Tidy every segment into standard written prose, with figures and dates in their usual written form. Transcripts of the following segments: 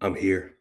I'm here.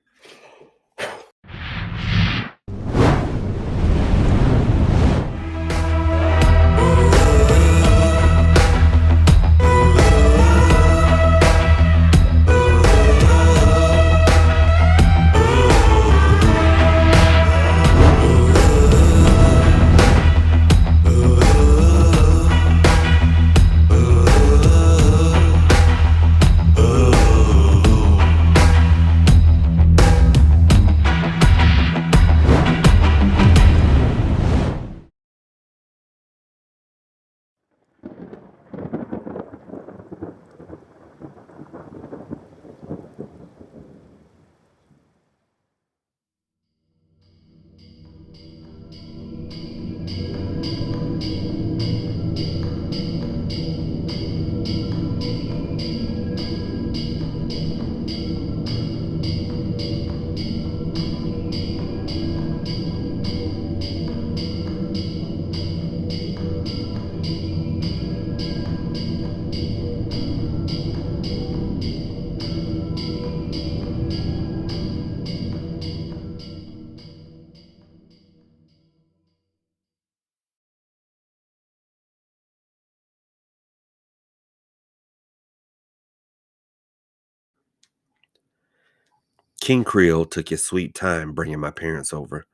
King Creole took his sweet time bringing my parents over,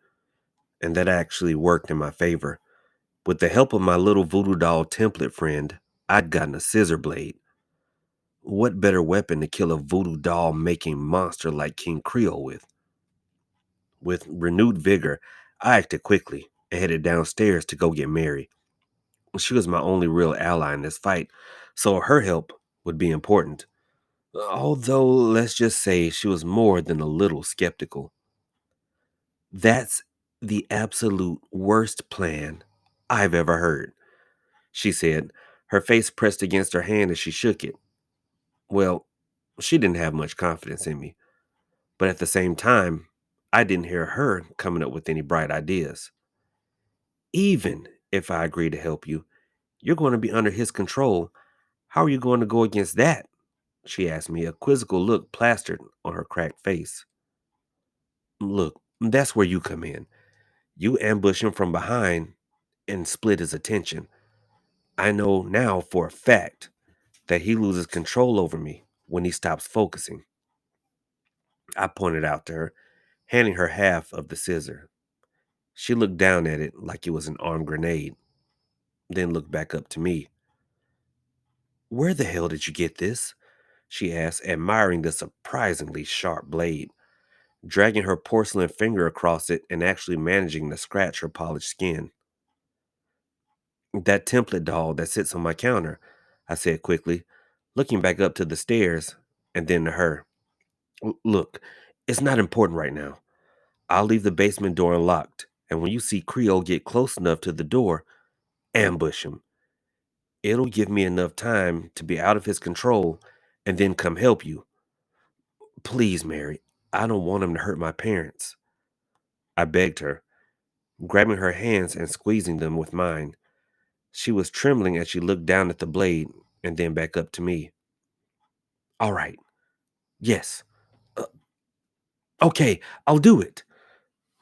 and that actually worked in my favor. With the help of my little voodoo doll template friend, I'd gotten a scissor blade. What better weapon to kill a voodoo doll making monster like King Creole with? With renewed vigor, I acted quickly and headed downstairs to go get Mary. She was my only real ally in this fight, so her help would be important. Although, let's just say she was more than a little skeptical. That's the absolute worst plan I've ever heard, she said, her face pressed against her hand as she shook it. Well, she didn't have much confidence in me, but at the same time, I didn't hear her coming up with any bright ideas. Even if I agree to help you, you're going to be under his control. How are you going to go against that? She asked me, a quizzical look plastered on her cracked face. Look, that's where you come in. You ambush him from behind and split his attention. I know now for a fact that he loses control over me when he stops focusing. I pointed out to her, handing her half of the scissor. She looked down at it like it was an armed grenade, then looked back up to me. Where the hell did you get this? She asked, admiring the surprisingly sharp blade, dragging her porcelain finger across it and actually managing to scratch her polished skin. That template doll that sits on my counter, I said quickly, looking back up to the stairs and then to her. Look, it's not important right now. I'll leave the basement door unlocked, and when you see Creole get close enough to the door, ambush him. It'll give me enough time to be out of his control and then come help you. Please, Mary, I don't want him to hurt my parents. I begged her, grabbing her hands and squeezing them with mine. She was trembling as she looked down at the blade and then back up to me. All right, yes, uh, okay, I'll do it.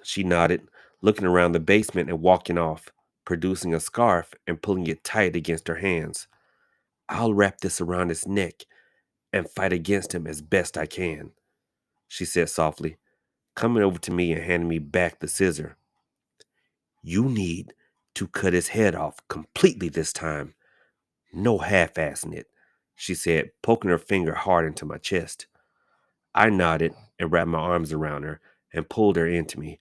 She nodded, looking around the basement and walking off, producing a scarf and pulling it tight against her hands. I'll wrap this around his neck and fight against him as best I can, she said softly, coming over to me and handing me back the scissor. You need to cut his head off completely this time. No half-assing it, she said, poking her finger hard into my chest. I nodded and wrapped my arms around her and pulled her into me,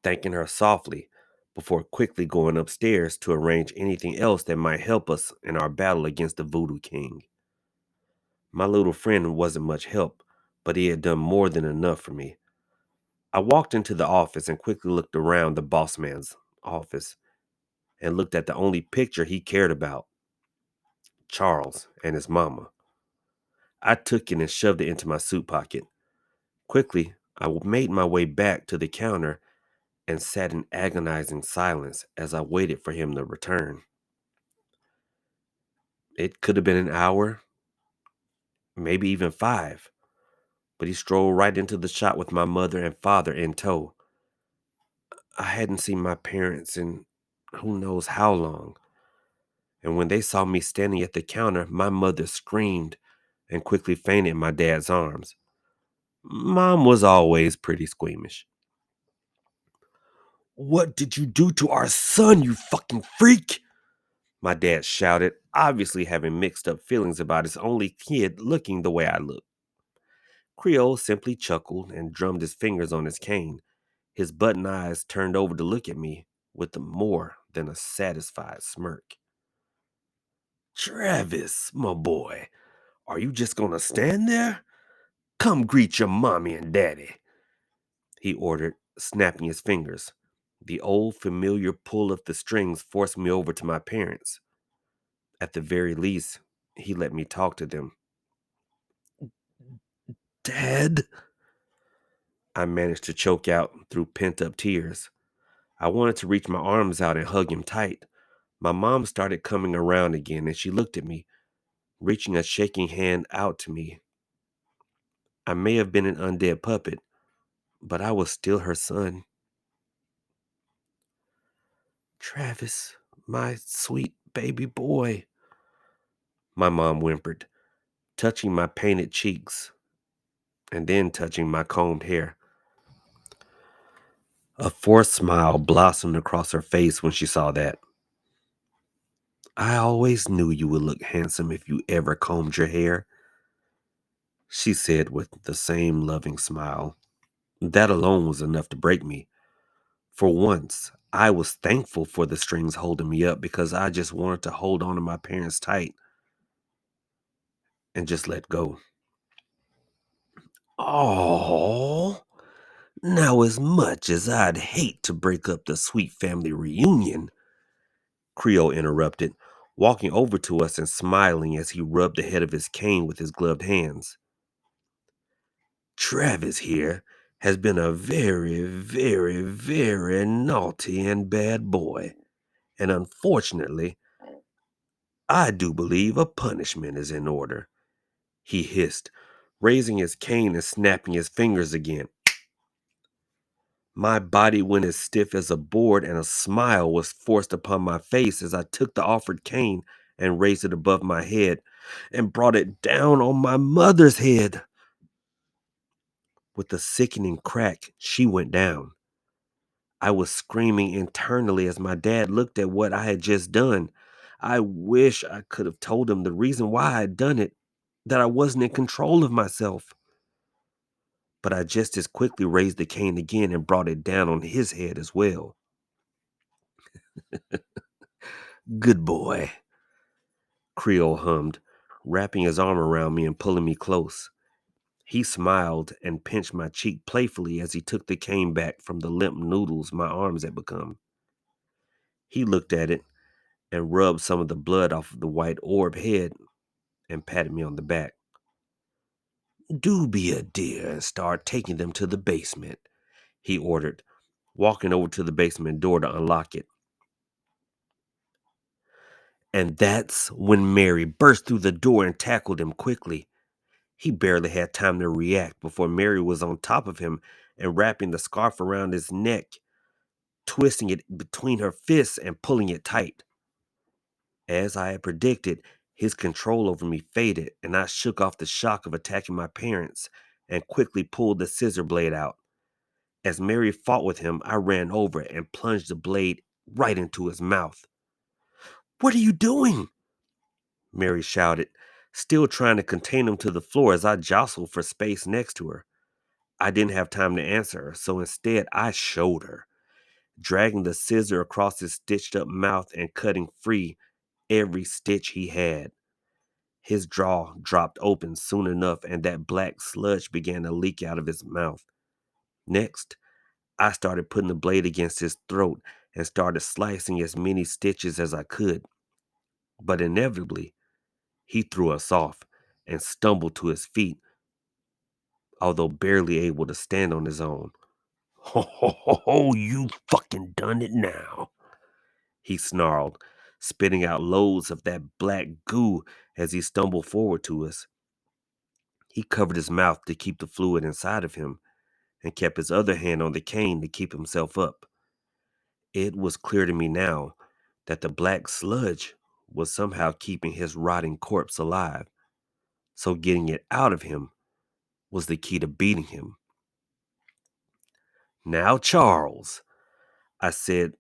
thanking her softly before quickly going upstairs to arrange anything else that might help us in our battle against the Voodoo King. My little friend wasn't much help, but he had done more than enough for me. I walked into the office and quickly looked around the boss man's office and looked at the only picture he cared about, Charles and his mama. I took it and shoved it into my suit pocket. Quickly, I made my way back to the counter and sat in agonizing silence as I waited for him to return. It could have been an hour, maybe even 5. but he strolled right into the shop with my mother and father in tow. I hadn't seen my parents in who knows how long, and when they saw me standing at the counter, my mother screamed and quickly fainted in my dad's arms. Mom was always pretty squeamish. "What did you do to our son, you fucking freak?" my dad shouted, obviously having mixed up feelings about his only kid looking the way I looked. Creole simply chuckled and drummed his fingers on his cane, his button eyes turned over to look at me with a more than a satisfied smirk. "Travis, my boy, are you just gonna stand there? Come greet your mommy and daddy," he ordered, snapping his fingers. The old familiar pull of the strings forced me over to my parents. At the very least, he let me talk to them. "Dad?" I managed to choke out through pent up tears. I wanted to reach my arms out and hug him tight. My mom started coming around again and she looked at me, reaching a shaking hand out to me. I may have been an undead puppet, but I was still her son. "Travis, my sweet baby boy," my mom whimpered, touching my painted cheeks and then touching my combed hair. A forced smile blossomed across her face when she saw that. "I always knew you would look handsome if you ever combed your hair," she said with the same loving smile. That alone was enough to break me. For once, I was thankful for the strings holding me up because I just wanted to hold on to my parents tight and just let go. "Oh, now as much as I'd hate to break up the sweet family reunion," Creole interrupted, walking over to us and smiling as he rubbed the head of his cane with his gloved hands. "Travis here has been a very, very, very naughty and bad boy, and unfortunately, I do believe a punishment is in order," he hissed, raising his cane and snapping his fingers again. My body went as stiff as a board, and a smile was forced upon my face as I took the offered cane and raised it above my head and brought it down on my mother's head. With a sickening crack, she went down. I was screaming internally as my dad looked at what I had just done. I wish I could have told him the reason why I had done it, that I wasn't in control of myself. But I just as quickly raised the cane again and brought it down on his head as well. "Good boy," Creole hummed, wrapping his arm around me and pulling me close. He smiled and pinched my cheek playfully as he took the cane back from the limp noodles my arms had become. He looked at it and rubbed some of the blood off of the white orb head and patted me on the back. "Do be a dear and start taking them to the basement," he ordered, walking over to the basement door to unlock it. And that's when Mary burst through the door and tackled him quickly. He barely had time to react before Mary was on top of him and wrapping the scarf around his neck, twisting it between her fists and pulling it tight. As I had predicted, his control over me faded, and I shook off the shock of attacking my parents and quickly pulled the scissor blade out. As Mary fought with him, I ran over and plunged the blade right into his mouth. "What are you doing?" Mary shouted, still trying to contain him to the floor as I jostled for space next to her. I didn't have time to answer her, so instead I showed her, dragging the scissor across his stitched up mouth and cutting free every stitch he had. His jaw dropped open soon enough, and that black sludge began to leak out of his mouth. Next, I started putting the blade against his throat and started slicing as many stitches as I could. But inevitably, he threw us off and stumbled to his feet, although barely able to stand on his own. "Ho, ho, ho, ho, you fucking done it now," he snarled, spitting out loads of that black goo as he stumbled forward to us. He covered his mouth to keep the fluid inside of him and kept his other hand on the cane to keep himself up. It was clear to me now that the black sludge was somehow keeping his rotting corpse alive, so getting it out of him was the key to beating him. "Now, Charles," I said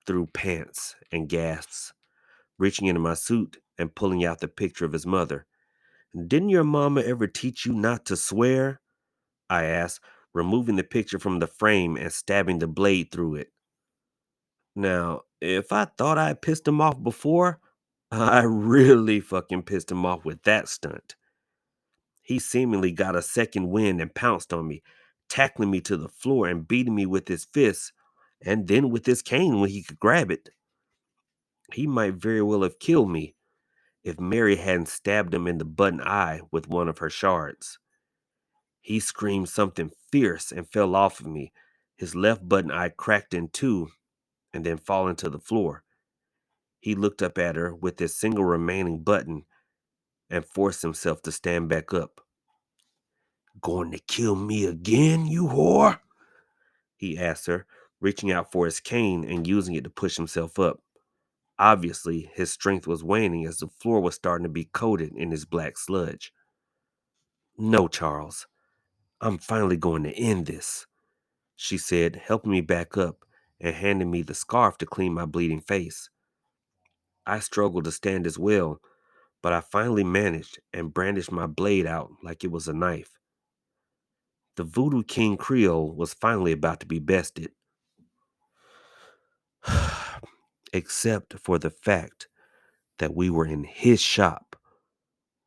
through pants and gasps, reaching into my suit and pulling out the picture of his mother. "Didn't your mama ever teach you not to swear?" I asked, removing the picture from the frame and stabbing the blade through it. Now, if I thought I pissed him off before, I really fucking pissed him off with that stunt. He seemingly got a second wind and pounced on me, tackling me to the floor and beating me with his fists, and then with his cane when he could grab it. He might very well have killed me if Mary hadn't stabbed him in the button eye with one of her shards. He screamed something fierce and fell off of me, his left button eye cracked in two and then falling to the floor. He looked up at her with his single remaining button and forced himself to stand back up. "Going to kill me again, you whore?" he asked her, reaching out for his cane and using it to push himself up. Obviously, his strength was waning as the floor was starting to be coated in his black sludge. "No, Charles, I'm finally going to end this," she said, helping me back up and handing me the scarf to clean my bleeding face. I struggled to stand as well, but I finally managed and brandished my blade out like it was a knife. The Voodoo King Creole was finally about to be bested. Except for the fact that we were in his shop,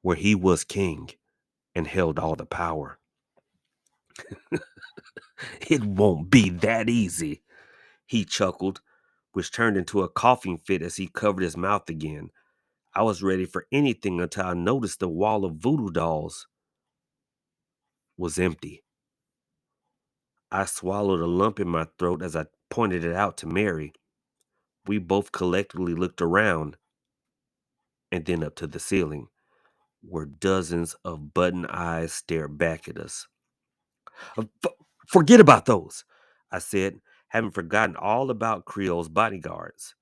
where he was king and held all the power. "It won't be that easy," he chuckled, which turned into a coughing fit as he covered his mouth again. I was ready for anything until I noticed the wall of voodoo dolls was empty. I swallowed a lump in my throat as I pointed it out to Mary. We both collectively looked around and then up to the ceiling, where dozens of button eyes stared back at us. Forget about those," I said, having forgotten all about Creole's bodyguards.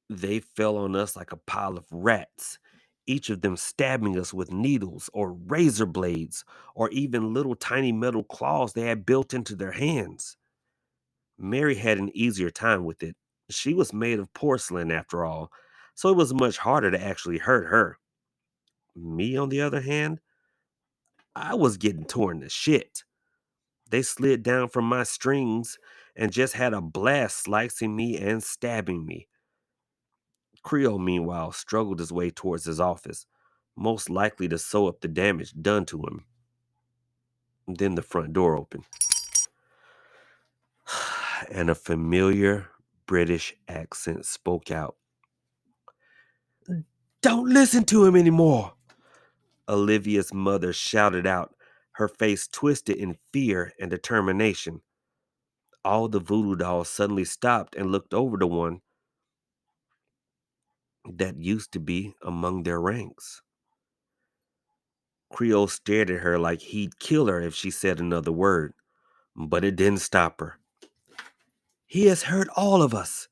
They fell on us like a pile of rats, each of them stabbing us with needles or razor blades or even little tiny metal claws they had built into their hands. Mary had an easier time with it. She was made of porcelain after all, so it was much harder to actually hurt her. Me, on the other hand, I was getting torn to shit. They slid down from my strings and just had a blast slicing me and stabbing me. Creole, meanwhile, struggled his way towards his office, most likely to sew up the damage done to him. Then the front door opened, and a familiar British accent spoke out. "Don't listen to him anymore," Olivia's mother shouted out, her face twisted in fear and determination. All the voodoo dolls suddenly stopped and looked over to one that used to be among their ranks. Creole stared at her like he'd kill her if she said another word, but it didn't stop her. "He has hurt all of us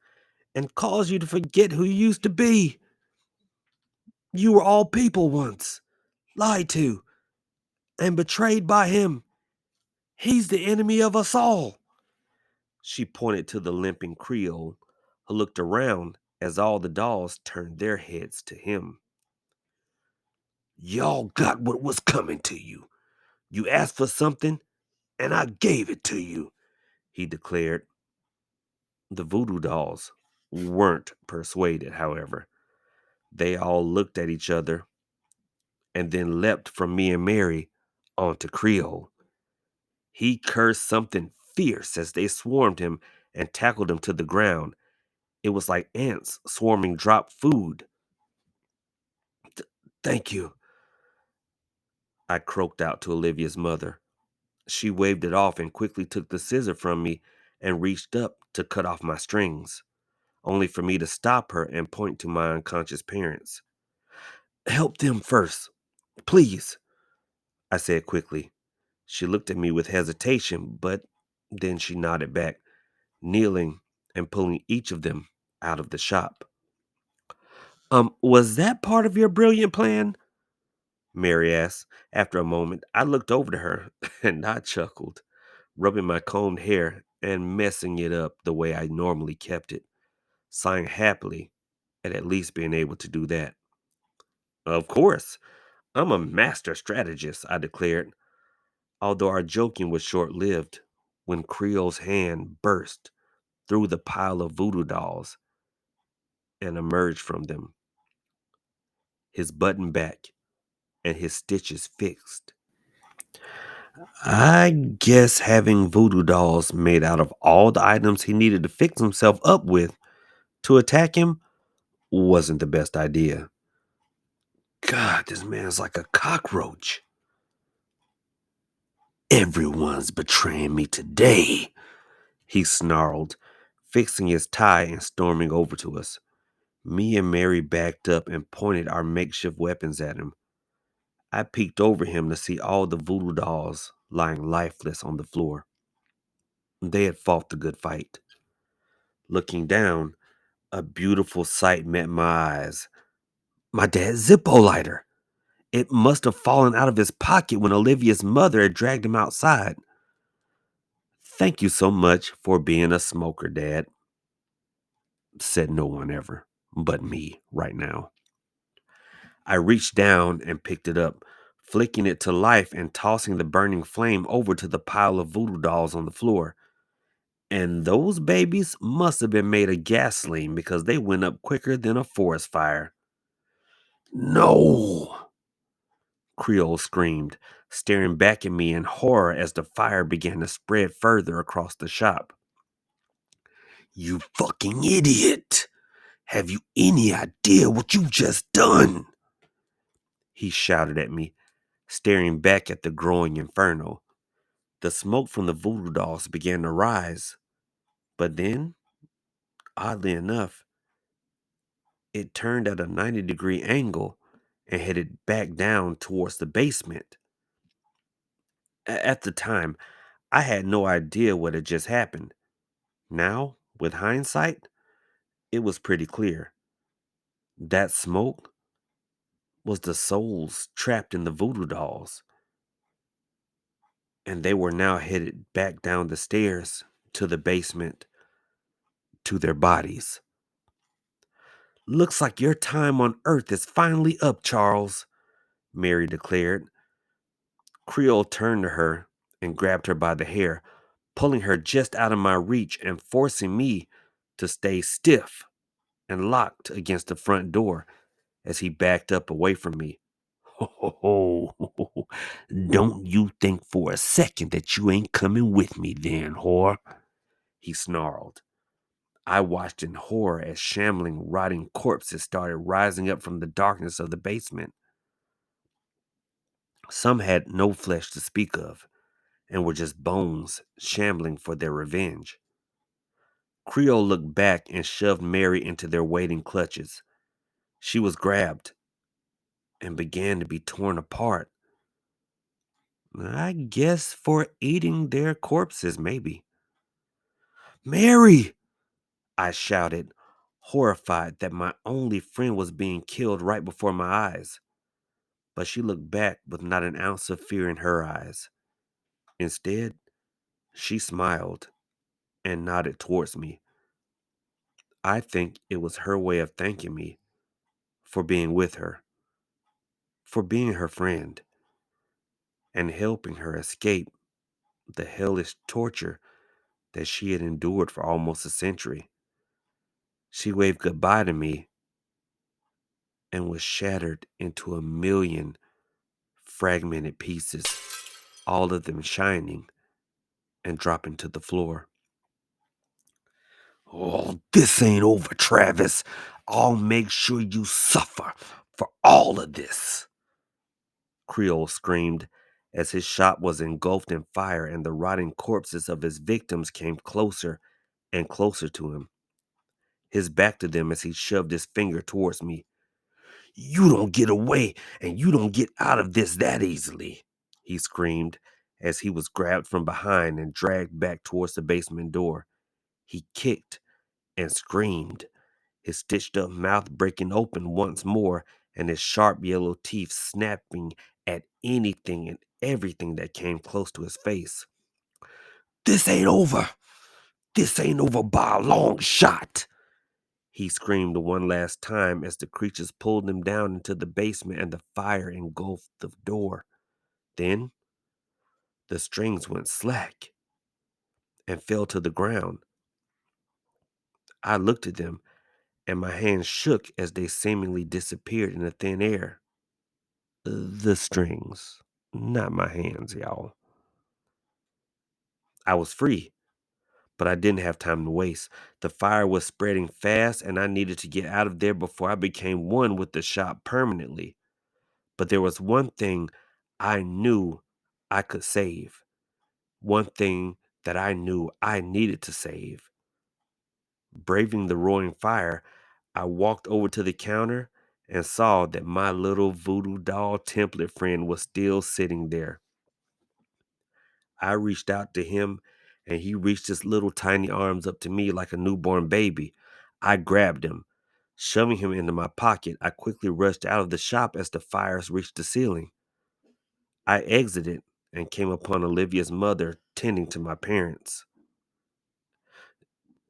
and caused you to forget who you used to be. You were all people once, lied to, and betrayed by him. He's the enemy of us all." She pointed to the limping Creole, who looked around as all the dolls turned their heads to him. "Y'all got what was coming to you. You asked for something, and I gave it to you," he declared. The voodoo dolls weren't persuaded, however. They all looked at each other and then leapt from me and Mary onto Creole. He cursed something fierce as they swarmed him and tackled him to the ground. It was like ants swarming dropped food. "Thank you," I croaked out to Olivia's mother. She waved it off and quickly took the scissor from me and reached up to cut off my strings, only for me to stop her and point to my unconscious parents. "Help them first, please." I said quickly. She looked at me with hesitation, but then she nodded back, kneeling and pulling each of them out of the shop. Was that part of your brilliant plan? Mary asked. After a moment, I looked over to her and I chuckled, rubbing my combed hair and messing it up the way I normally kept it, sighing happily at least being able to do that. Of course, I'm a master strategist, I declared, although our joking was short lived when Creole's hand burst through the pile of voodoo dolls and emerged from them, his button back and his stitches fixed. I guess having voodoo dolls made out of all the items he needed to fix himself up with to attack him wasn't the best idea. God, this man's like a cockroach. Everyone's betraying me today, he snarled, fixing his tie and storming over to us. Me and Mary backed up and pointed our makeshift weapons at him. I peeked over him to see all the voodoo dolls lying lifeless on the floor. They had fought the good fight. Looking down, a beautiful sight met my eyes. My dad's Zippo lighter. It must have fallen out of his pocket when Olivia's mother had dragged him outside. Thank you so much for being a smoker, Dad, said no one ever but me right now. I reached down and picked it up, flicking it to life and tossing the burning flame over to the pile of voodoo dolls on the floor. And those babies must have been made of gasoline because they went up quicker than a forest fire. No! Creole screamed, staring back at me in horror as the fire began to spread further across the shop. You fucking idiot! Have you any idea what you've just done? He shouted at me, staring back at the growing inferno. The smoke from the voodoo dolls began to rise, but then, oddly enough, it turned at a 90-degree angle and headed back down towards the basement. At the time, I had no idea what had just happened. Now, with hindsight, it was pretty clear. That smoke was the souls trapped in the voodoo dolls, and they were now headed back down the stairs to the basement to their bodies. Looks like your time on Earth is finally up, Charles, Mary declared. Creole turned to her and grabbed her by the hair, pulling her just out of my reach and forcing me to stay stiff and locked against the front door as he backed up away from me. Ho, ho, ho. Don't you think for a second that you ain't coming with me then, whore, he snarled. I watched in horror as shambling, rotting corpses started rising up from the darkness of the basement. Some had no flesh to speak of, and were just bones shambling for their revenge. Creole looked back and shoved Mary into their waiting clutches. She was grabbed and began to be torn apart. I guess for eating their corpses, maybe. Mary! I shouted, horrified that my only friend was being killed right before my eyes. But she looked back with not an ounce of fear in her eyes. Instead, she smiled and nodded towards me. I think it was her way of thanking me for being with her, for being her friend, and helping her escape the hellish torture that she had endured for almost a century. She waved goodbye to me and was shattered into a million fragmented pieces, all of them shining and dropping to the floor. Oh, this ain't over, Travis. I'll make sure you suffer for all of this, Creole screamed as his shop was engulfed in fire and the rotting corpses of his victims came closer and closer to him, his back to them as he shoved his finger towards me. You don't get away and you don't get out of this that easily. he screamed as he was grabbed from behind and dragged back towards the basement door. He kicked and screamed, his stitched up mouth breaking open once more and his sharp yellow teeth snapping at anything and everything that came close to his face. "This ain't over! This ain't over by a long shot!" He screamed one last time as the creatures pulled him down into the basement and the fire engulfed the door. Then the strings went slack and fell to the ground. I looked at them and my hands shook as they seemingly disappeared in the thin air. The strings, not my hands, y'all. I was free, but I didn't have time to waste. The fire was spreading fast and I needed to get out of there before I became one with the shop permanently. But there was one thing I knew I could save. One thing that I knew I needed to save. Braving the roaring fire, I walked over to the counter and saw that my little voodoo doll template friend was still sitting there. I reached out to him and he reached his little tiny arms up to me like a newborn baby. I grabbed him. Shoving him into my pocket, I quickly rushed out of the shop as the fires reached the ceiling. I exited and came upon Olivia's mother tending to my parents.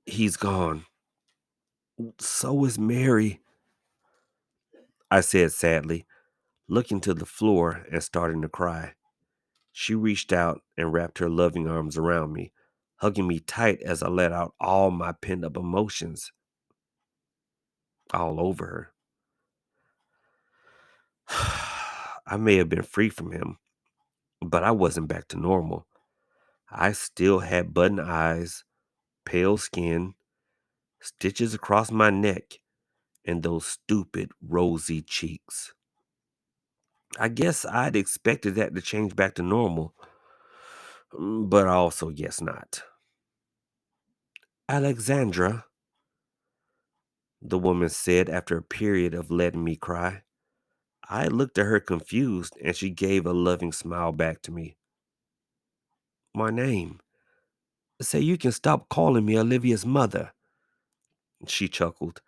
"He's gone. So is Mary," I said sadly, looking to the floor and starting to cry. She reached out and wrapped her loving arms around me, hugging me tight as I let out all my pent up emotions all over her. I may have been free from him, but I wasn't back to normal. I still had button eyes, pale skin, stitches across my neck, and those stupid rosy cheeks. I guess I'd expected that to change back to normal, but I also guess not. "Alexandra," the woman said after a period of letting me cry. I looked at her confused and she gave a loving smile back to me. "My name. Say you can stop calling me Olivia's mother." She chuckled,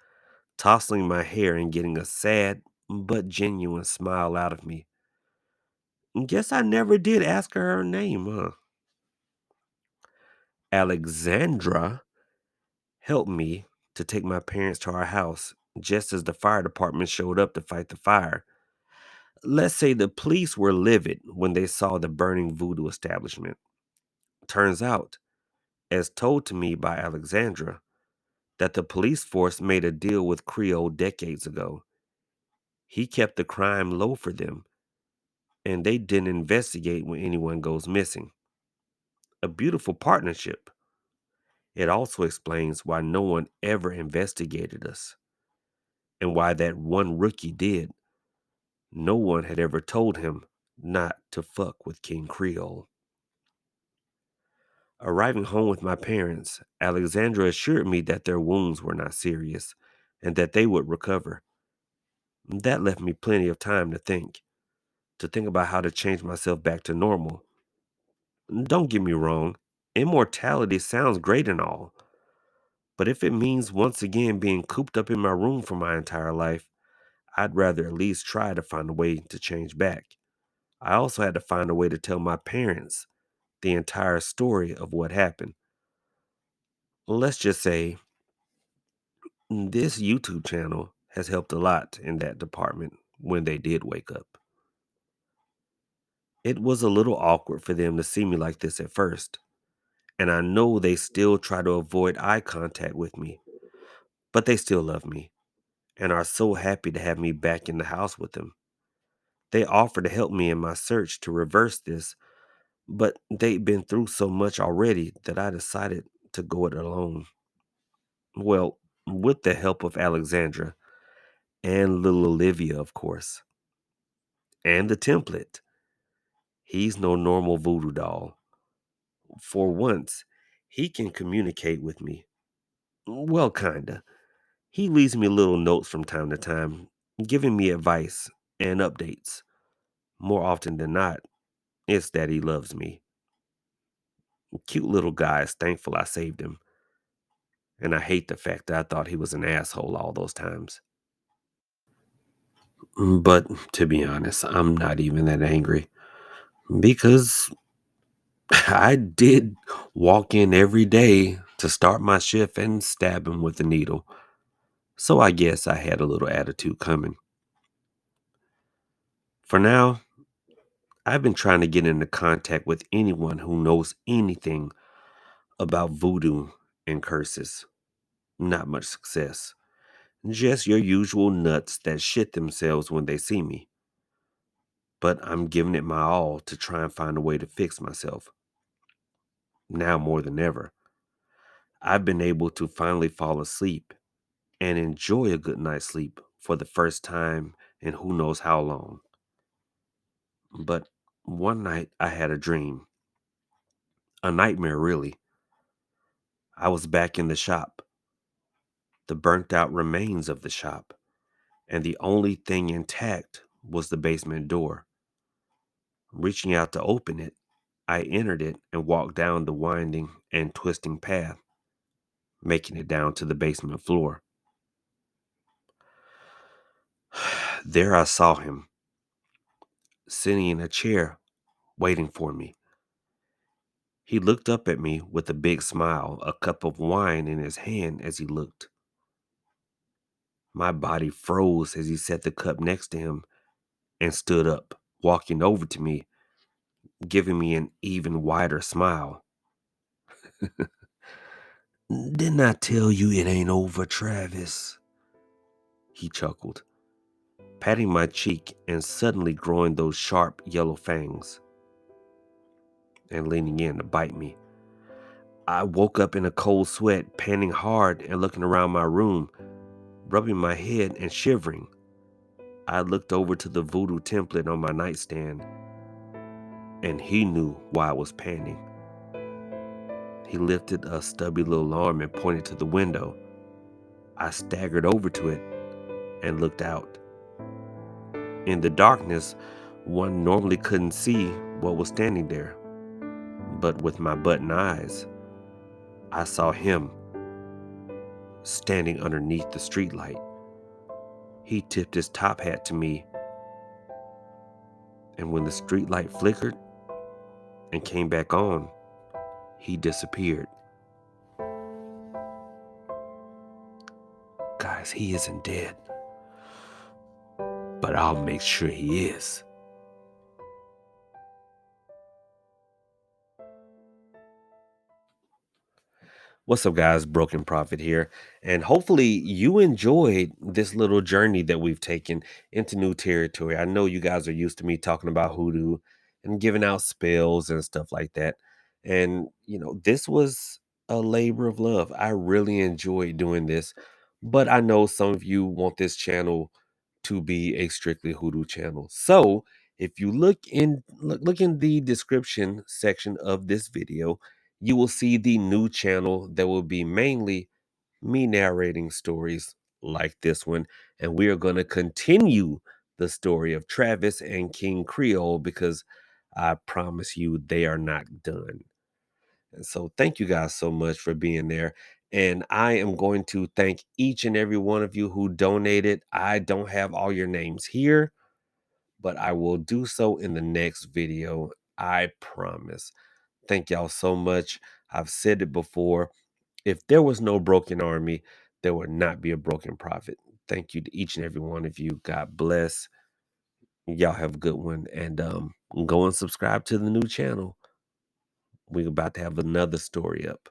tousling my hair and getting a sad but genuine smile out of me. Guess I never did ask her name, huh? Alexandra helped me to take my parents to our house just as the fire department showed up to fight the fire. Let's say the police were livid when they saw the burning voodoo establishment. Turns out, as told to me by Alexandra, that the police force made a deal with Creole decades ago. He kept the crime low for them, and they didn't investigate when anyone goes missing. A beautiful partnership. It also explains why no one ever investigated us, and why that one rookie did. No one had ever told him not to fuck with King Creole. Arriving home with my parents, Alexandra assured me that their wounds were not serious and that they would recover. That left me plenty of time to think about how to change myself back to normal. Don't get me wrong, immortality sounds great and all, but if it means once again being cooped up in my room for my entire life, I'd rather at least try to find a way to change back. I also had to find a way to tell my parents the entire story of what happened. Let's just say this YouTube channel has helped a lot in that department when they did wake up. It was a little awkward for them to see me like this at first, and I know they still try to avoid eye contact with me, but they still love me and are so happy to have me back in the house with them. They offer to help me in my search to reverse this, but they've been through so much already that I decided to go it alone. Well, with the help of Alexandra and little Olivia, of course, and the template. He's no normal voodoo doll. For once, he can communicate with me. Well, kinda. He leaves me little notes from time to time, giving me advice and updates. More often than not, It's that he loves me. Cute little guy is thankful I saved him. And I hate the fact that I thought he was an asshole all those times. But to be honest, I'm not even that angry because I did walk in every day to start my shift and stab him with a needle. So I guess I had a little attitude coming. For now, I've been trying to get into contact with anyone who knows anything about voodoo and curses. Not much success. Just your usual nuts that shit themselves when they see me. But I'm giving it my all to try and find a way to fix myself. Now more than ever, I've been able to finally fall asleep and enjoy a good night's sleep for the first time in who knows how long. But one night I had a dream, a nightmare really. I was back in the shop, the burnt out remains of the shop, and the only thing intact was the basement door. Reaching out to open it, I entered it and walked down the winding and twisting path, making it down to the basement floor. There I saw him, sitting in a chair, waiting for me. He looked up at me with a big smile, a cup of wine in his hand as he looked. My body froze as he set the cup next to him and stood up, walking over to me, giving me an even wider smile. "Didn't I tell you it ain't over, Travis?" He chuckled, patting my cheek and suddenly growing those sharp yellow fangs and leaning in to bite me. I woke up in a cold sweat, panting hard and looking around my room, rubbing my head and shivering. I looked over to the voodoo template on my nightstand, and he knew why I was panting. He lifted a stubby little arm and pointed to the window. I staggered over to it and looked out. In the darkness, one normally couldn't see what was standing there, but with my button eyes, I saw him standing underneath the streetlight. He tipped his top hat to me, and when the streetlight flickered and came back on, he disappeared. Guys, he isn't dead, but I'll make sure he is. What's up, guys? Broken Prophet here. And hopefully, you enjoyed this little journey that we've taken into new territory. I know you guys are used to me talking about hoodoo and giving out spells and stuff like that. And, this was a labor of love. I really enjoyed doing this. But I know some of you want this channel to be a strictly hoodoo channel. So, if you look in the description section of this video, you will see the new channel that will be mainly me narrating stories like this one. And we are going to continue the story of Travis and King Creole because I promise you they are not done. And so thank you guys so much for being there. And I am going to thank each and every one of you who donated. I don't have all your names here, but I will do so in the next video. I promise. Thank y'all so much. I've said it before. If there was no broken army, there would not be a broken prophet. Thank you to each and every one of you. God bless. Y'all have a good one. And go and subscribe to the new channel. We're about to have another story up.